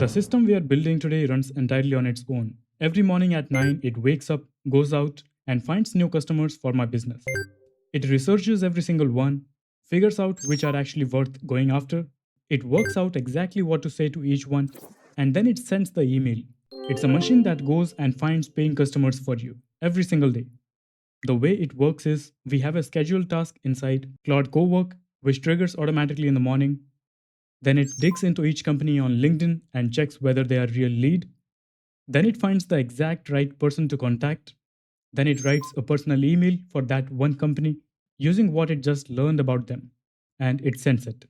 The system we are building today runs entirely on its own. Every morning at 9, it wakes up, goes out, and finds new customers for my business. It researches every single one, figures out which are actually worth going after. It works out exactly what to say to each one, and then it sends the email. It's a machine that goes and finds paying customers for you every single day. The way it works is we have a scheduled task inside Claude Cowork, which triggers automatically in the morning. Then it digs into each company on LinkedIn and checks whether they are real lead. Then it finds the exact right person to contact. Then it writes a personal email for that one company using what it just learned about them, and it sends it.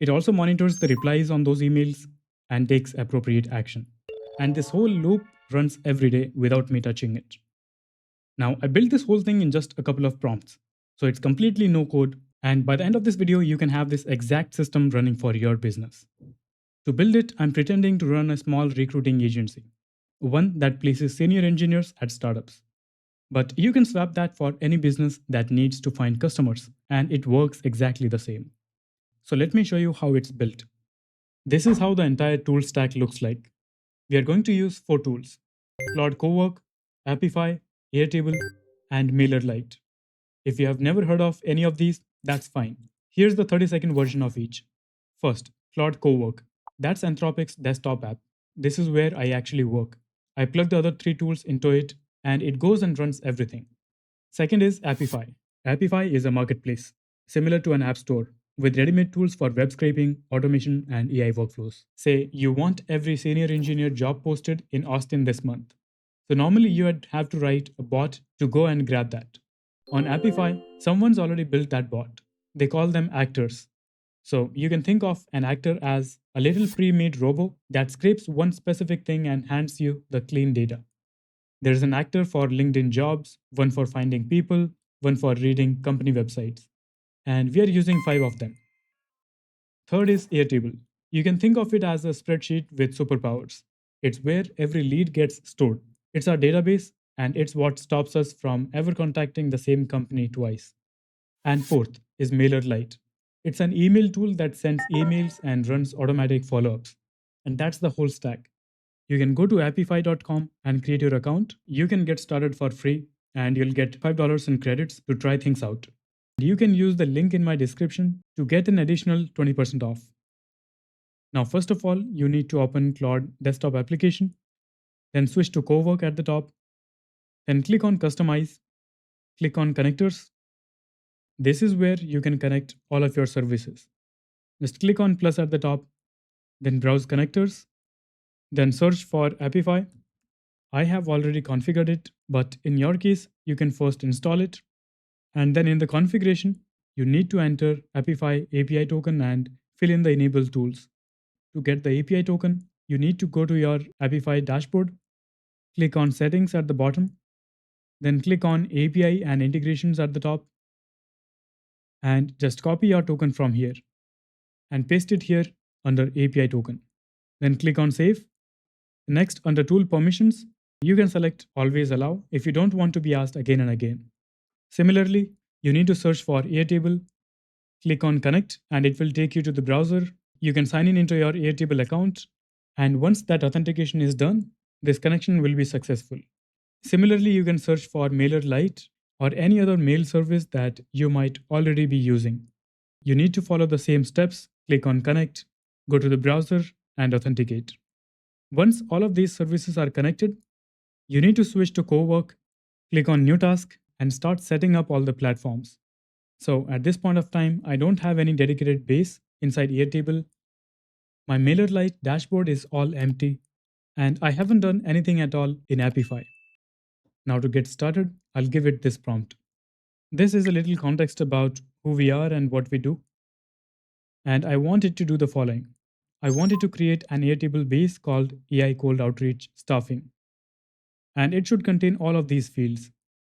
It also monitors the replies on those emails and takes appropriate action. And this whole loop runs every day without me touching it. Now, I built this whole thing in just a couple of prompts. So it's completely no code. And by the end of this video, you can have this exact system running for your business. To build it, I'm pretending to run a small recruiting agency, one that places senior engineers at startups. But you can swap that for any business that needs to find customers, and it works exactly the same. So let me show you how it's built. This is how the entire tool stack looks like. We are going to use 4 tools: Claude Cowork, Apify, Airtable, and MailerLite. If you have never heard of any of these, that's fine. Here's the 30-second version of each. First, Claude Cowork. That's Anthropic's desktop app. This is where I actually work. I plug the other 3 tools into it, and it goes and runs everything. Second is Apify. Apify is a marketplace, similar to an app store, with ready-made tools for web scraping, automation, and AI workflows. Say you want every senior engineer job posted in Austin this month. So normally you would have to write a bot to go and grab that. On Apify, someone's already built that bot. They call them actors. So you can think of an actor as a little pre-made robo that scrapes one specific thing and hands you the clean data. There's an actor for LinkedIn jobs, one for finding people, one for reading company websites. And we are using 5 of them. Third is Airtable. You can think of it as a spreadsheet with superpowers. It's where every lead gets stored. It's our database, and it's what stops us from ever contacting the same company twice. And fourth is MailerLite. It's an email tool that sends emails and runs automatic follow ups. And that's the whole stack. You can go to apify.com and create your account. You can get started for free, and you'll get $5 in credits to try things out. You can use the link in my description to get an additional 20% off. Now, first of all, you need to open Claude desktop application, then switch to Cowork at the top, then click on Customize, click on Connectors. This is where you can connect all of your services. Just click on plus at the top, then browse connectors, then search for Apify. I have already configured it, but in your case, you can first install it. And then in the configuration, you need to enter Apify API token and fill in the enable tools. To get the API token, you need to go to your Apify dashboard, click on settings at the bottom, then click on API and integrations at the top, and just copy your token from here and paste it here under API token. Then click on save. Next, under tool permissions, you can select always allow if you don't want to be asked again and again. Similarly, you need to search for Airtable, click on connect, and it will take you to the browser. You can sign in into your Airtable account, and once that authentication is done, this connection will be successful. Similarly, you can search for MailerLite or any other mail service that you might already be using. You need to follow the same steps, click on connect, go to the browser, and authenticate. Once all of these services are connected, you need to switch to Cowork, click on new task, and start setting up all the platforms. So at this point of time, I don't have any dedicated base inside Airtable. My MailerLite dashboard is all empty, and I haven't done anything at all in Apify. Now to get started, I'll give it this prompt. This is a little context about who we are and what we do. And I want it to do the following. I want it to create an Airtable base called AI Cold Outreach Staffing. And it should contain all of these fields,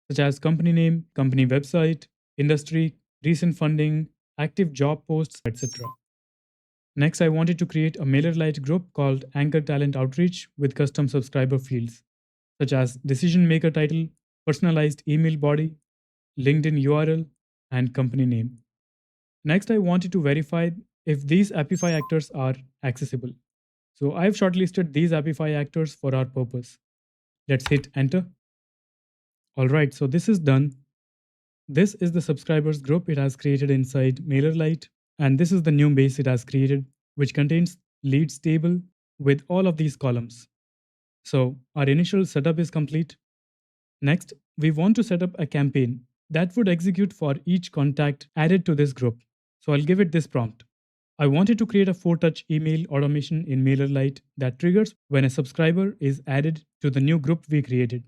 such as company name, company website, industry, recent funding, active job posts, etc. Next, I wanted to create a MailerLite group called Anchor Talent Outreach with custom subscriber fields, such as decision maker title, personalized email body, LinkedIn URL, and company name. Next, I wanted to verify if these Apify actors are accessible. So I've shortlisted these Apify actors for our purpose. Let's hit enter. All right, so this is done. This is the subscribers group it has created inside MailerLite, and this is the new base it has created, which contains leads table with all of these columns. So our initial setup is complete. Next, we want to set up a campaign that would execute for each contact added to this group. So I'll give it this prompt. I wanted to create a 4-touch email automation in MailerLite that triggers when a subscriber is added to the new group we created.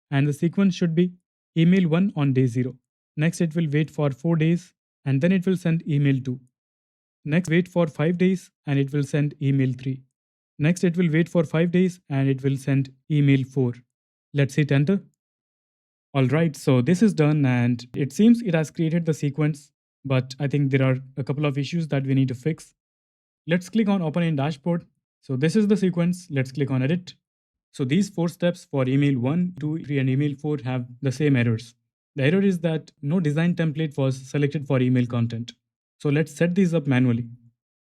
And the sequence should be email 1 on day 0. Next, it will wait for 4 days and then it will send email 2. Next, wait for 5 days and it will send email 3. Next, it will wait for 5 days and it will send email 4. Let's hit enter. All right, so this is done and it seems it has created the sequence, but I think there are a couple of issues that we need to fix. Let's click on open in dashboard. So this is the sequence. Let's click on edit. So these 4 steps for email 1, 2, 3 and email 4 have the same errors. The error is that no design template was selected for email content. So let's set these up manually.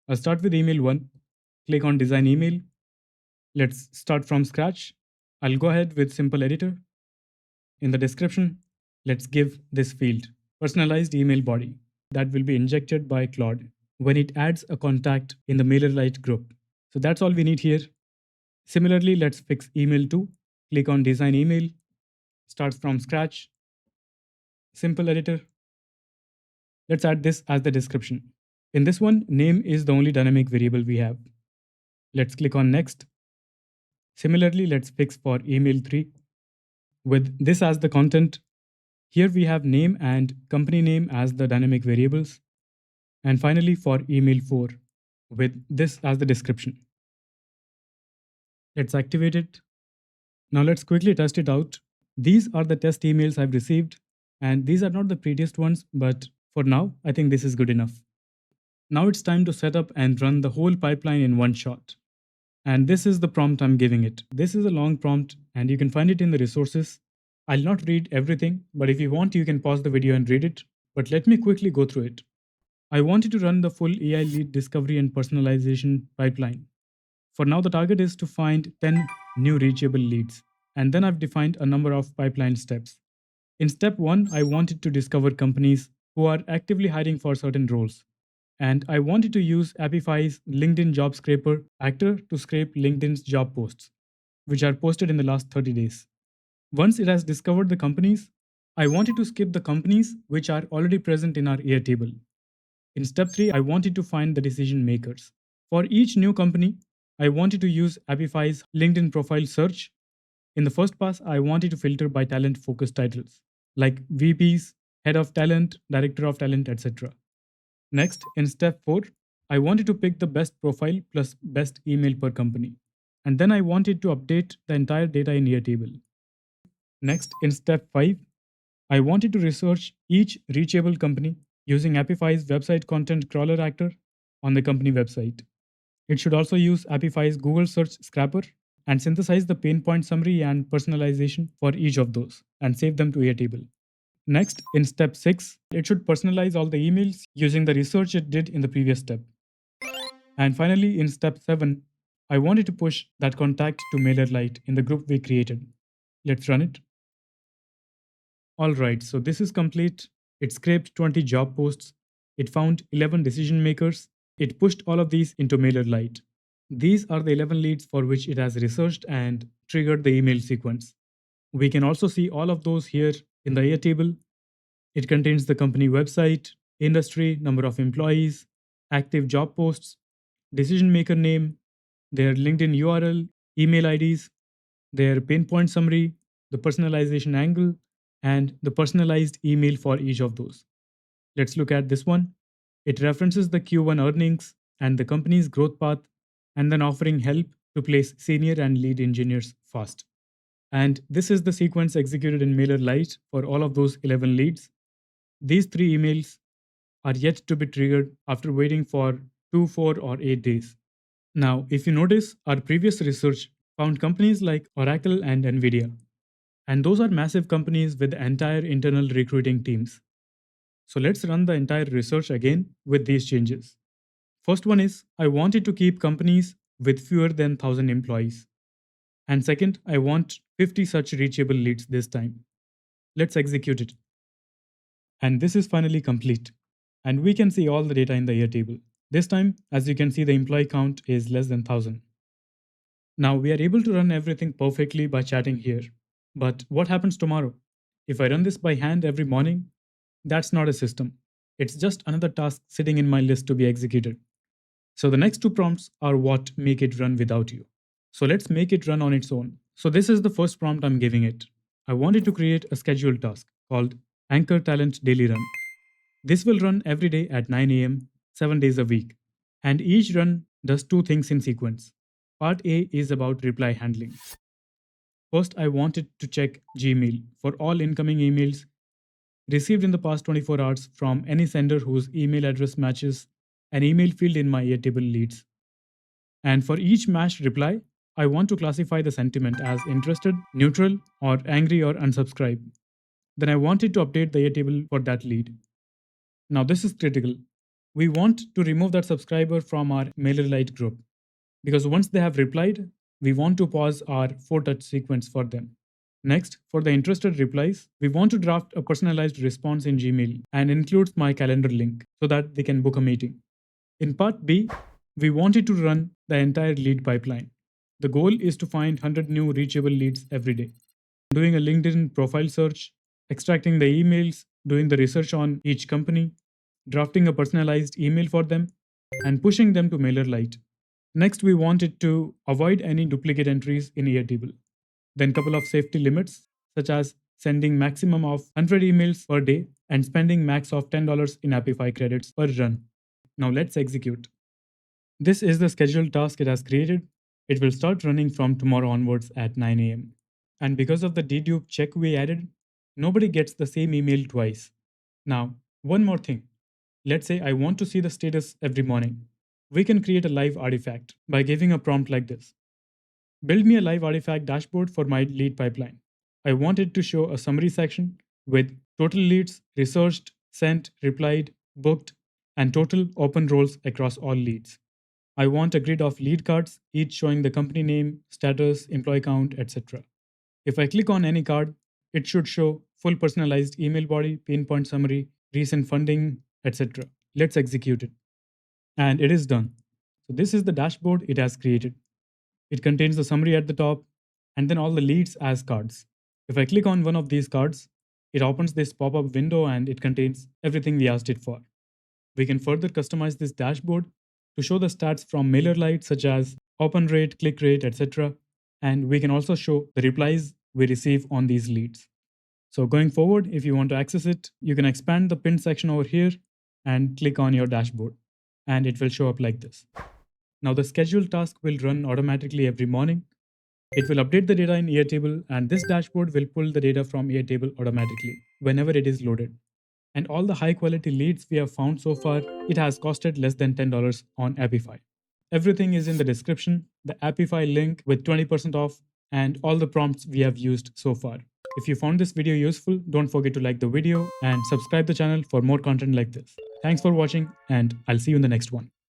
I'll start with email 1. Click on design email. Let's start from scratch. I'll go ahead with simple editor. In the description, let's give this field personalized email body that will be injected by Claude when it adds a contact in the MailerLite group. So that's all we need here. Similarly, let's fix email 2. Click on design email, start from scratch, simple editor. Let's add this as the description. In this one, name is the only dynamic variable we have. Let's click on next. Similarly, let's fix for email 3 with this as the content. Here we have name and company name as the dynamic variables. And finally for email 4 with this as the description. Let's activate it. Now let's quickly test it out. These are the test emails I've received and these are not the prettiest ones, but for now, I think this is good enough. Now it's time to set up and run the whole pipeline in one shot. And this is the prompt I'm giving it. This is a long prompt and you can find it in the resources. I'll not read everything, but if you want, you can pause the video and read it. But let me quickly go through it. I wanted to run the full AI lead discovery and personalization pipeline. For now, the target is to find 10 new reachable leads. And then I've defined a number of pipeline steps. In step 1, I wanted to discover companies who are actively hiring for certain roles. And I wanted to use Apify's LinkedIn Job Scraper actor to scrape LinkedIn's job posts, which are posted in the last 30 days. Once it has discovered the companies, I wanted to skip the companies which are already present in our Airtable. In step 3, I wanted to find the decision makers. For each new company, I wanted to use Apify's LinkedIn profile search. In the first pass, I wanted to filter by talent focused titles like VPs, head of talent, director of talent, etc. Next, in step 4, I wanted to pick the best profile plus best email per company. And then I wanted to update the entire data in Airtable. Next, in step 5, I wanted to research each reachable company using Apify's website content crawler actor on the company website. It should also use Apify's Google Search Scraper and synthesize the pain point summary and personalization for each of those and save them to Airtable. Next, in step 6, it should personalize all the emails using the research it did in the previous step. And finally, in step 7, I wanted to push that contact to MailerLite in the group we created. Let's run it. All right, so this is complete. It scraped 20 job posts. It found 11 decision makers. It pushed all of these into MailerLite. These are the 11 leads for which it has researched and triggered the email sequence. We can also see all of those here in the Airtable. It contains the company website, industry, number of employees, active job posts, decision maker name, their LinkedIn URL, email IDs, their pain point summary, the personalization angle, and the personalized email for each of those. Let's look at this one. It references the Q1 earnings and the company's growth path, and then offering help to place senior and lead engineers fast. And this is the sequence executed in MailerLite for all of those 11 leads. These 3 emails are yet to be triggered after waiting for 2, 4, or 8 days. Now, if you notice, our previous research found companies like Oracle and Nvidia. And those are massive companies with entire internal recruiting teams. So let's run the entire research again with these changes. First one is I wanted to keep companies with fewer than 1,000 employees. And second, I want 50 such reachable leads this time. Let's execute it. And this is finally complete. And we can see all the data in the Airtable. This time, as you can see, the employee count is less than 1,000. Now we are able to run everything perfectly by chatting here. But what happens tomorrow? If I run this by hand every morning, that's not a system. It's just another task sitting in my list to be executed. So the next two prompts are what make it run without you. So let's make it run on its own. So this is the first prompt I'm giving it. I want it to create a scheduled task called Anchor Talent Daily Run. This will run every day at 9 a.m., 7 days a week. And each run does two things in sequence. Part A is about reply handling. First, I want it to check Gmail for all incoming emails received in the past 24 hours from any sender whose email address matches an email field in my Airtable leads. And for each matched reply, I want to classify the sentiment as interested, neutral, or angry or unsubscribe. Then I want it to update the Airtable for that lead. Now, this is critical. We want to remove that subscriber from our MailerLite group because once they have replied, we want to pause our 4-touch sequence for them. Next, for the interested replies, we want to draft a personalized response in Gmail and includes my calendar link so that they can book a meeting. In part B, we wanted to run the entire lead pipeline. The goal is to find 100 new reachable leads every day. Doing a LinkedIn profile search, extracting the emails, doing the research on each company, drafting a personalized email for them, and pushing them to MailerLite. Next, we wanted to avoid any duplicate entries in Airtable. Then couple of safety limits, such as sending maximum of 100 emails per day and spending max of $10 in Apify credits per run. Now let's execute. This is the scheduled task it has created. It will start running from tomorrow onwards at 9 a.m. And because of the dedupe check we added, nobody gets the same email twice. Now, one more thing. Let's say I want to see the status every morning. We can create a live artifact by giving a prompt like this. Build me a live artifact dashboard for my lead pipeline. I want it to show a summary section with total leads, researched, sent, replied, booked, and total open roles across all leads. I want a grid of lead cards, each showing the company name, status, employee count, etc. If I click on any card, it should show full personalized email body, pinpoint summary, recent funding, etc. Let's execute it. And it is done. So this is the dashboard it has created. It contains the summary at the top and then all the leads as cards. If I click on one of these cards, it opens this pop-up window and it contains everything we asked it for. We can further customize this dashboard to show the stats from MailerLite such as open rate, click rate, etc. And we can also show the replies we receive on these leads. So going forward, if you want to access it, you can expand the pinned section over here and click on your dashboard and it will show up like this. Now the scheduled task will run automatically every morning. It will update the data in Airtable and this dashboard will pull the data from Airtable automatically whenever it is loaded. And all the high quality leads we have found so far, it has costed less than $10 on Apify. Everything is in the description, the Apify link with 20% off, and all the prompts we have used so far. If you found this video useful, don't forget to like the video and subscribe the channel for more content like this. Thanks for watching and I'll see you in the next one.